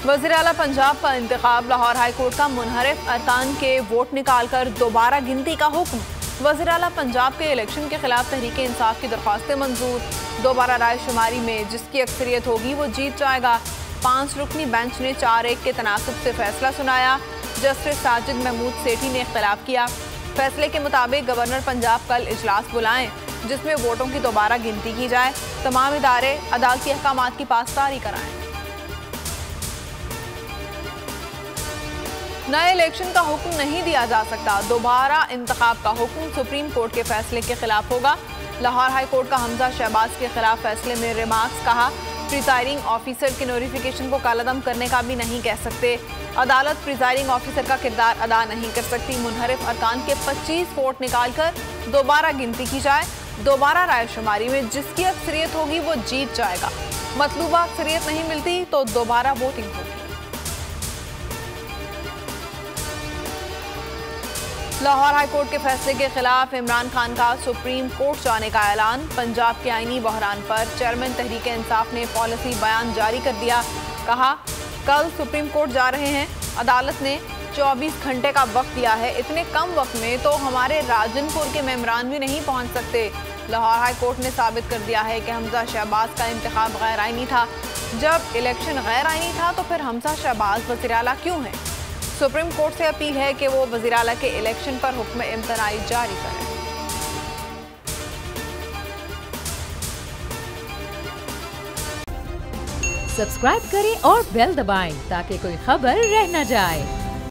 वज़ीर आला पंजाब का इंतखाब, लाहौर हाई कोर्ट का मुनहरिफ अरकान के वोट निकालकर दोबारा गिनती का हुक्म। वज़ीर आला पंजाब के इलेक्शन के खिलाफ तहरीक इंसाफ की दरख्वास्तें मंजूर। दोबारा राय शुमारी में जिसकी अक्सरियत होगी वो जीत जाएगा। 5 रुकनी बेंच ने 4-1 के तनासुब से फैसला सुनाया। जस्टिस साजिद महमूद सेठी ने इख्तिलाफ किया। फैसले के मुताबिक गवर्नर पंजाब कल इजलास बुलाएं जिसमें वोटों की दोबारा गिनती की जाए। तमाम इदारे अदालती अहकामात की पासदारी कराएं। नए इलेक्शन का हुक्म नहीं दिया जा सकता। दोबारा इंतखाब का हुक्म सुप्रीम कोर्ट के फैसले के खिलाफ होगा। लाहौर हाई कोर्ट का हमजा शहबाज के खिलाफ फैसले में रिमार्क्स। कहा, प्रिजाइडिंग ऑफिसर के नोटिफिकेशन को कालादम करने का भी नहीं कह सकते। अदालत प्रिजाइडिंग ऑफिसर का किरदार अदा नहीं कर सकती। मुनहरिफ अरकान के 25 वोट निकालकर दोबारा गिनती की जाए। दोबारा राय शुमारी में जिसकी अक्सरियत होगी वो जीत जाएगा। मतलूबा अक्सरियत नहीं मिलती तो दोबारा वोटिंग होगी। लाहौर हाई कोर्ट के फैसले के खिलाफ इमरान खान का सुप्रीम कोर्ट जाने का ऐलान। पंजाब के आईनी बहरान पर चेयरमैन तहरीक इंसाफ ने पॉलिसी बयान जारी कर दिया। कहा, कल सुप्रीम कोर्ट जा रहे हैं। अदालत ने 24 घंटे का वक्त दिया है। इतने कम वक्त में तो हमारे राजनपुर के मेंबरान भी नहीं पहुंच सकते। लाहौर हाई कोर्ट ने साबित कर दिया है कि हमजा शहबाज का इंतखाब गैर आईनी था। जब इलेक्शन गैर आईनी था तो फिर हमजा शहबाज वज़ीर आला क्यों है? सुप्रीम कोर्ट से अपील है कि वो वज़ीर आला के इलेक्शन पर हुक्म इम्तनाई जारी करें। सब्सक्राइब करें और बेल दबाएं ताकि कोई खबर रह न जाए।